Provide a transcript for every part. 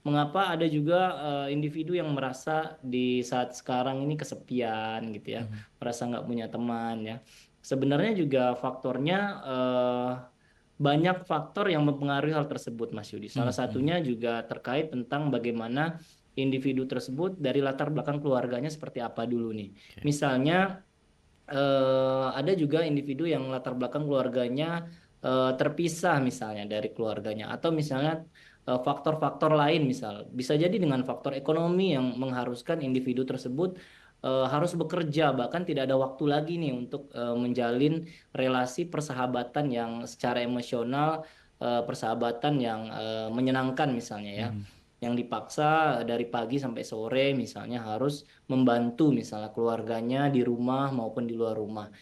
mengapa ada juga individu yang merasa di saat sekarang ini kesepian gitu ya, Mhm, merasa nggak punya teman ya. Sebenarnya juga faktornya banyak faktor yang mempengaruhi hal tersebut, Mas Yudi. Salah mhm, mhm. satunya juga terkait tentang bagaimana individu tersebut dari latar belakang keluarganya seperti apa dulu nih. Oke. Misalnya ada juga individu yang latar belakang keluarganya terpisah misalnya dari keluarganya atau misalnya faktor-faktor lain misal bisa jadi dengan faktor ekonomi yang mengharuskan individu tersebut harus bekerja bahkan tidak ada waktu lagi nih untuk menjalin relasi persahabatan yang secara emosional persahabatan yang menyenangkan misalnya ya Mhm. yang dipaksa dari pagi sampai sore misalnya harus membantu misalnya keluarganya di rumah maupun di luar rumah.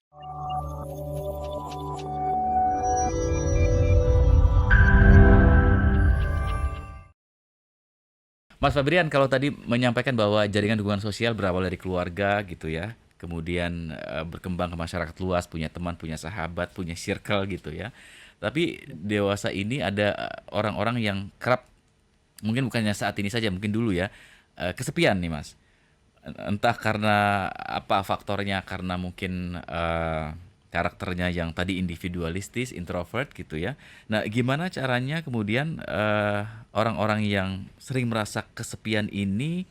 Mas Fabrian, kalau tadi menyampaikan bahwa jaringan dukungan sosial berawal dari keluarga gitu ya, kemudian berkembang ke masyarakat luas, punya teman, punya sahabat, punya circle gitu ya. Tapi dewasa ini ada orang-orang yang kerap, mungkin bukannya saat ini saja, mungkin dulu ya, kesepian nih Mas. Entah karena apa faktornya, karena mungkin karakternya yang tadi individualistis, introvert gitu ya. Nah, gimana caranya kemudian orang-orang yang sering merasa kesepian ini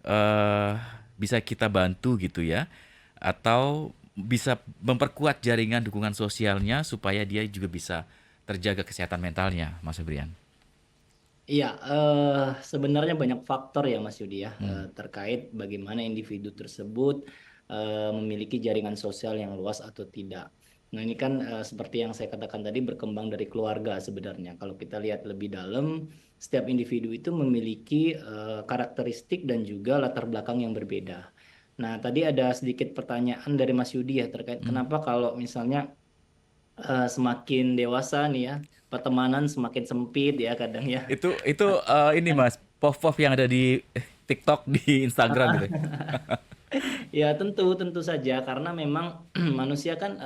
eh bisa kita bantu gitu ya, atau bisa memperkuat jaringan dukungan sosialnya supaya dia juga bisa terjaga kesehatan mentalnya, Mas Febrian. Iya, sebenarnya banyak faktor ya Mas Yudi ya Hmm. terkait bagaimana individu tersebut memiliki jaringan sosial yang luas atau tidak. Nah ini kan seperti yang saya katakan tadi berkembang dari keluarga sebenarnya. Kalau kita lihat lebih dalam, setiap individu itu memiliki karakteristik dan juga latar belakang yang berbeda. Nah tadi ada sedikit pertanyaan dari Mas Yudi ya terkait Hmm. kenapa kalau misalnya semakin dewasa nih ya pertemanan semakin sempit ya kadang ya. Itu ini Mas, pov-pov yang ada di TikTok, di Instagram gitu. Ya tentu tentu saja karena memang manusia kan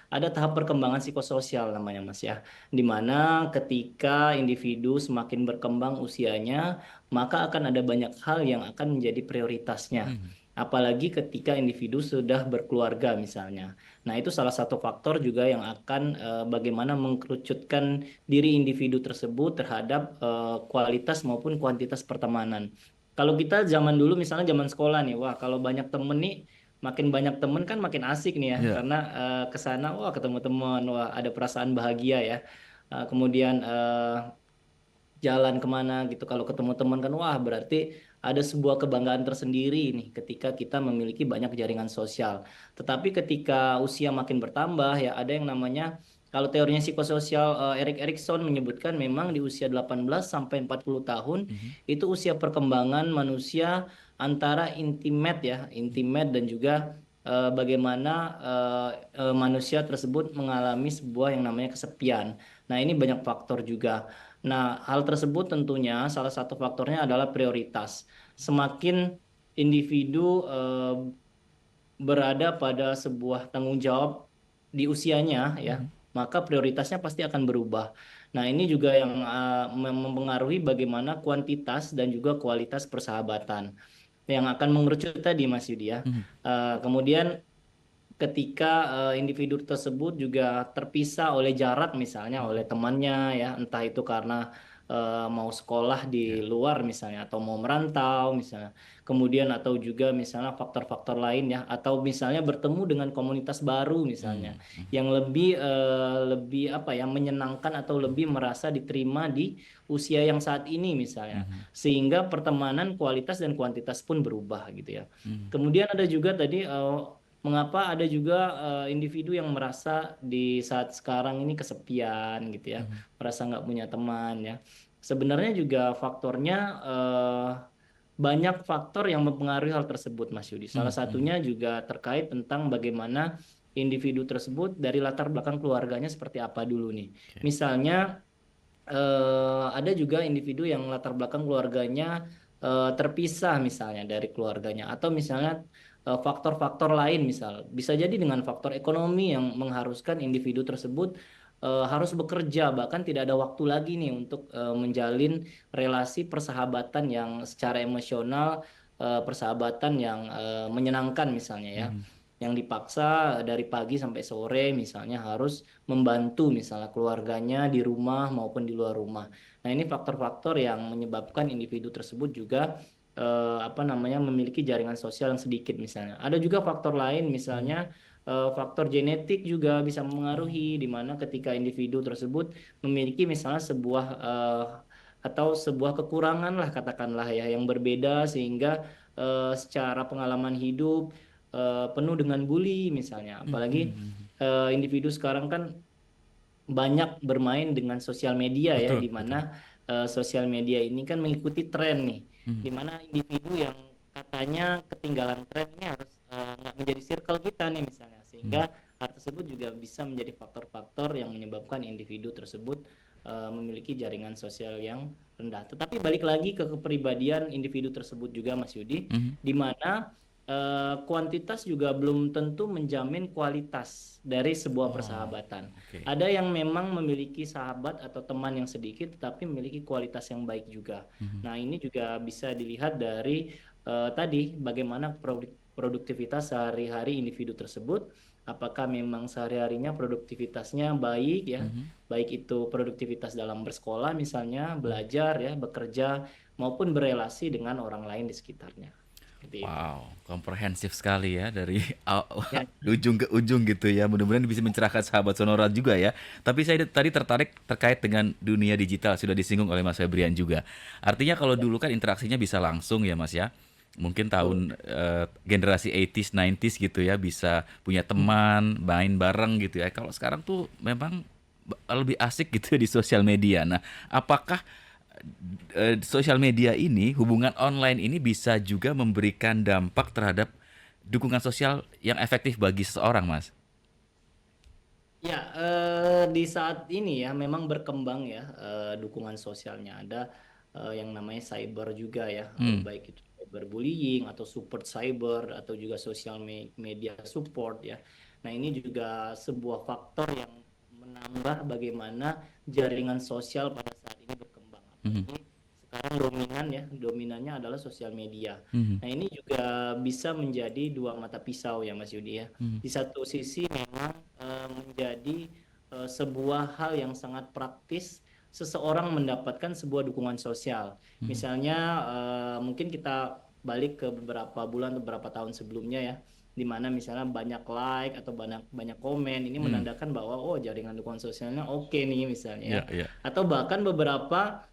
ada tahap perkembangan psikososial namanya Mas ya, di mana ketika individu semakin berkembang usianya maka akan ada banyak hal yang akan menjadi prioritasnya. Hmm. Apalagi ketika individu sudah berkeluarga misalnya. Nah itu salah satu faktor juga yang akan bagaimana mengkerucutkan diri individu tersebut terhadap kualitas maupun kuantitas pertemanan. Kalau kita zaman dulu misalnya zaman sekolah nih, wah kalau banyak temen nih, makin banyak temen kan makin asik nih ya, Ya. karena ke sana wah ketemu teman, wah ada perasaan bahagia ya. Kemudian jalan kemana gitu, kalau ketemu teman kan wah berarti ada sebuah kebanggaan tersendiri nih ketika kita memiliki banyak jaringan sosial. Tetapi ketika usia makin bertambah ya ada yang namanya kalau teorinya psikososial Erik Erikson menyebutkan memang di usia 18 sampai 40 tahun Mhm. itu usia perkembangan manusia antara intimate ya, intimate dan juga bagaimana manusia tersebut mengalami sebuah yang namanya kesepian. Nah, ini banyak faktor juga. Nah, hal tersebut tentunya salah satu faktornya adalah prioritas. Semakin individu berada pada sebuah tanggung jawab di usianya ya, Mhm. maka prioritasnya pasti akan berubah. Nah, ini juga yang mempengaruhi bagaimana kuantitas dan juga kualitas persahabatan yang akan mengerucut tadi Mas Yudi ya. Mhm. Kemudian ketika individu tersebut juga terpisah oleh jarak misalnya oleh Mhm. temannya ya entah itu karena mau sekolah di Ya. luar misalnya atau mau merantau misalnya kemudian atau juga misalnya faktor-faktor lain ya atau misalnya bertemu dengan komunitas baru misalnya Mhm. Mhm. yang lebih apa ya menyenangkan atau lebih merasa diterima di usia yang saat ini misalnya Mhm. sehingga pertemanan kualitas dan kuantitas pun berubah gitu ya. Mhm. Kemudian ada juga tadi mengapa ada juga individu yang merasa di saat sekarang ini kesepian gitu ya, Mhm. merasa nggak punya teman ya. Sebenarnya juga faktornya banyak faktor yang mempengaruhi hal tersebut, Mas Yudi. Salah Mhm. Mhm. satunya juga terkait tentang bagaimana individu tersebut dari latar belakang keluarganya seperti apa dulu nih. Oke. Misalnya ada juga individu yang latar belakang keluarganya terpisah misalnya dari keluarganya atau misalnya faktor-faktor lain misal bisa jadi dengan faktor ekonomi yang mengharuskan individu tersebut harus bekerja, bahkan tidak ada waktu lagi nih untuk menjalin relasi persahabatan yang secara emosional, persahabatan yang menyenangkan misalnya ya, Mhm. yang dipaksa dari pagi sampai sore misalnya harus membantu misalnya keluarganya di rumah maupun di luar rumah. Nah, ini faktor-faktor yang menyebabkan individu tersebut juga apa namanya memiliki jaringan sosial yang sedikit misalnya. Ada juga faktor lain Mhm. misalnya faktor genetik juga bisa mempengaruhi di mana ketika individu tersebut memiliki misalnya sebuah atau sebuah kekurangan lah katakanlah ya yang berbeda sehingga secara pengalaman hidup penuh dengan bully misalnya. Mhm. Apalagi Mhm. individu sekarang kan banyak bermain dengan sosial media ya, Betul, di betul. mana sosial media ini kan mengikuti tren nih, Mhm. di mana individu yang katanya ketinggalan tren ini harus nggak menjadi circle kita nih misalnya, Mhm. sehingga hal tersebut juga bisa menjadi faktor-faktor yang menyebabkan individu tersebut memiliki jaringan sosial yang rendah. Tetapi balik lagi ke kepribadian individu tersebut juga Mas Yudi, Mhm. di mana kuantitas juga belum tentu menjamin kualitas dari sebuah Oh, persahabatan. oke. Ada yang memang memiliki sahabat atau teman yang sedikit, tetapi memiliki kualitas yang baik juga. Mhm. Nah, ini juga bisa dilihat dari tadi bagaimana produktivitas sehari-hari individu tersebut. Apakah memang sehari-harinya produktivitasnya baik ya, Mhm. baik itu produktivitas dalam bersekolah misalnya, Mhm. belajar ya, bekerja maupun berelasi dengan orang lain di sekitarnya. Seperti itu. Wow, komprehensif sekali ya dari Ya, ujung ke ujung gitu ya. Mudah-mudahan bisa mencerahkan sahabat Sonora juga ya. Tapi saya tadi tertarik terkait dengan dunia digital sudah disinggung oleh Mas Febrian juga. Artinya kalau ya, dulu kan interaksinya bisa langsung ya Mas ya. Mungkin betul. tahun generasi 80s, 90s gitu ya bisa punya teman, main bareng gitu ya. Kalau sekarang tuh memang lebih asik gitu ya di sosial media. Nah, apakah sosial media ini, hubungan online ini bisa juga memberikan dampak terhadap dukungan sosial yang efektif bagi seseorang, Mas? Ya, di saat ini ya memang berkembang ya dukungan sosialnya. Ada yang namanya cyber juga ya, Hmm. baik itu cyberbullying atau support cyber atau juga sosial media support ya. Nah, ini juga sebuah faktor yang menambah bagaimana jaringan sosial pada saat ini berkembang. Mhm. Apalagi sekarang dominan ya, dominannya adalah sosial media. Mhm. Nah, ini juga bisa menjadi dua mata pisau ya Mas Yudi ya. Mhm. Di satu sisi memang menjadi sebuah hal yang sangat praktis seseorang mendapatkan sebuah dukungan sosial. Mhm. Misalnya mungkin kita balik ke beberapa bulan atau beberapa tahun sebelumnya ya, di mana misalnya banyak like atau banyak banyak komen ini Mhm. menandakan bahwa oh jaringan dukungan sosialnya oke nih misalnya ya. Iya, iya. Atau bahkan beberapa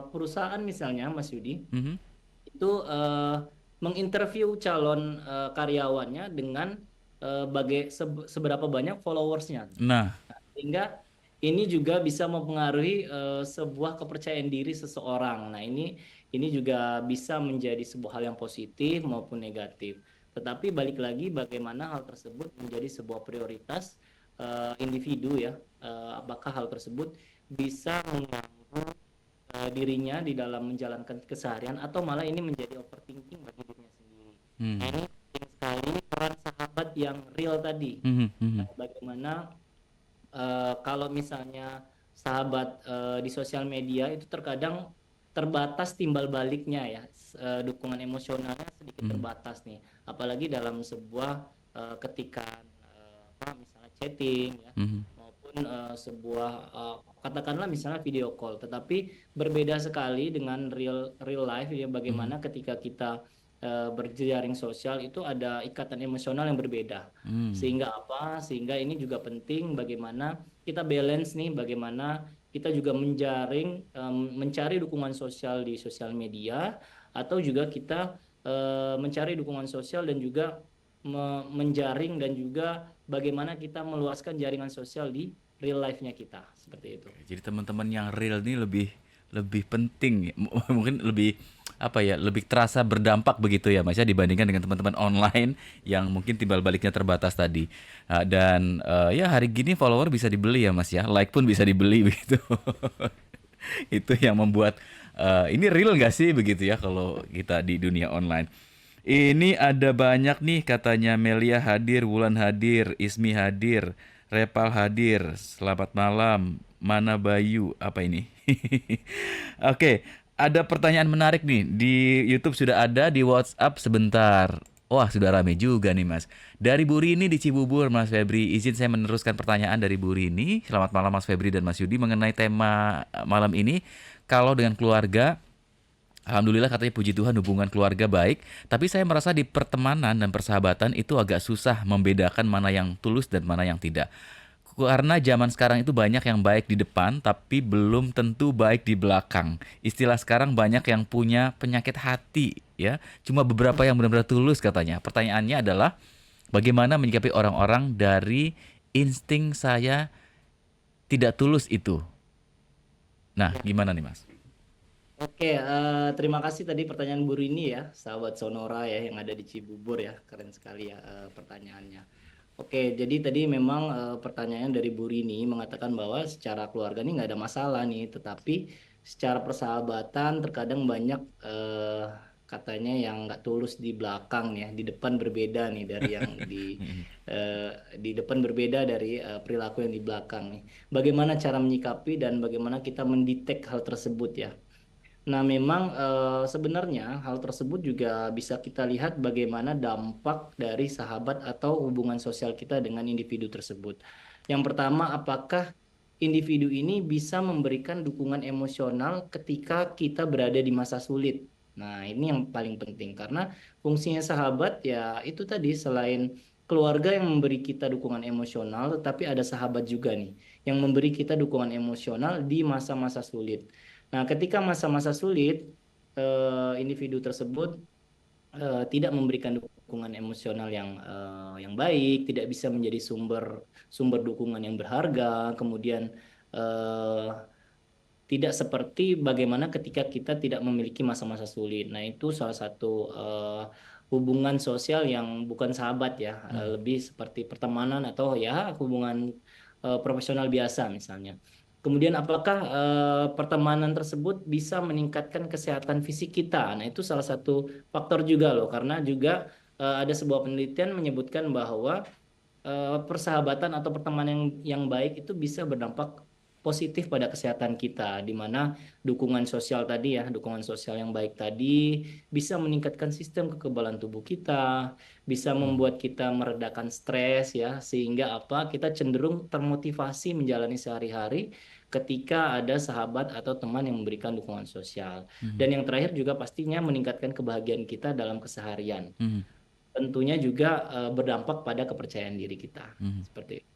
perusahaan misalnya Mas Yudi Mhm. itu menginterview calon karyawannya dengan seberapa banyak followersnya. Nah, Sehingga ini juga bisa mempengaruhi sebuah kepercayaan diri seseorang. Nah, ini juga bisa menjadi sebuah hal yang positif maupun negatif. Tetapi balik lagi bagaimana hal tersebut menjadi sebuah prioritas individu ya. Apakah hal tersebut bisa mengganggu dirinya di dalam menjalankan keseharian atau malah ini menjadi overthinking bagi dirinya sendiri. Nah, hmm. ini penting sekali peran sahabat yang real tadi. Mhm. Mhm. Bagaimana kalau misalnya sahabat di sosial media itu terkadang terbatas timbal baliknya ya, dukungan emosionalnya sedikit Mhm. terbatas nih, apalagi dalam sebuah ketikan apa misalnya chatting ya Mhm. maupun sebuah katakanlah misalnya video call, tetapi berbeda sekali dengan real real life ya Mhm. bagaimana ketika kita berjaring sosial itu ada ikatan emosional yang berbeda. Hmm. Sehingga apa? Sehingga ini juga penting bagaimana kita balance nih, bagaimana kita juga mencari dukungan sosial di sosial media, atau juga kita mencari dukungan sosial dan juga menjaring dan juga bagaimana kita meluaskan jaringan sosial di real life-nya kita, seperti itu. Jadi teman-teman yang real ini lebih lebih penting, mungkin lebih apa ya, lebih terasa berdampak begitu ya Mas ya dibandingkan dengan teman-teman online yang mungkin timbal baliknya terbatas tadi. Dan ya hari gini follower bisa dibeli ya Mas ya, like pun bisa dibeli begitu. Itu yang membuat ini real nggak sih begitu ya kalau kita di dunia online. Ini ada banyak nih katanya Melia hadir, Wulan hadir, Ismi hadir, Repal hadir. Selamat malam. Mana Bayu? Apa ini? Oke, ada pertanyaan menarik nih. Di YouTube sudah ada, di WhatsApp sebentar. Wah, sudah rame juga nih, Mas. Dari Bu Rini di Cibubur, Mas Febri. Izin saya meneruskan pertanyaan dari Bu Rini. Selamat malam, Mas Febri dan Mas Yudi. Mengenai tema malam ini, kalau dengan keluarga, alhamdulillah katanya puji Tuhan hubungan keluarga baik, tapi saya merasa di pertemanan dan persahabatan itu agak susah membedakan mana yang tulus dan mana yang tidak. Karena zaman sekarang itu banyak yang baik di depan tapi belum tentu baik di belakang. Istilah sekarang banyak yang punya penyakit hati ya. Cuma beberapa yang benar-benar tulus katanya. Pertanyaannya adalah bagaimana menyikapi orang-orang dari insting saya tidak tulus itu. Nah, Ya. gimana nih Mas? Oke, terima kasih tadi pertanyaan Bu Rini ya, sahabat Sonora ya yang ada di Cibubur ya, keren sekali ya pertanyaannya. Oke, jadi tadi memang pertanyaan dari Bu Rini mengatakan bahwa secara keluarga ini nggak ada masalah nih, tetapi secara persahabatan terkadang banyak katanya yang nggak tulus di belakang ya, di depan berbeda nih dari yang di depan berbeda dari perilaku yang di belakang nih. Bagaimana cara menyikapi dan bagaimana kita mendetek hal tersebut ya? Nah, memang sebenarnya hal tersebut juga bisa kita lihat bagaimana dampak dari sahabat atau hubungan sosial kita dengan individu tersebut. Yang pertama, apakah individu ini bisa memberikan dukungan emosional ketika kita berada di masa sulit? Nah, ini yang paling penting karena fungsinya sahabat ya itu tadi selain keluarga yang memberi kita dukungan emosional, tetapi ada sahabat juga nih yang memberi kita dukungan emosional di masa-masa sulit. Nah, ketika masa-masa sulit, individu tersebut tidak memberikan dukungan emosional yang baik, tidak bisa menjadi sumber sumber dukungan yang berharga, kemudian eh, tidak seperti bagaimana ketika kita tidak memiliki masa-masa sulit. Nah, itu salah satu hubungan sosial yang bukan sahabat ya, Hmm. lebih seperti pertemanan atau ya hubungan profesional biasa misalnya. Kemudian apakah pertemanan tersebut bisa meningkatkan kesehatan fisik kita? Nah, itu salah satu faktor juga loh, karena juga ada sebuah penelitian menyebutkan bahwa persahabatan atau pertemanan yang baik itu bisa berdampak positif pada kesehatan kita, di mana dukungan sosial tadi ya, dukungan sosial yang baik tadi bisa meningkatkan sistem kekebalan tubuh kita, bisa Hmm. membuat kita meredakan stres ya, sehingga apa kita cenderung termotivasi menjalani sehari-hari ketika ada sahabat atau teman yang memberikan dukungan sosial. Hmm. Dan yang terakhir juga pastinya meningkatkan kebahagiaan kita dalam keseharian, Hmm. tentunya juga berdampak pada kepercayaan diri kita. Hmm. Seperti itu.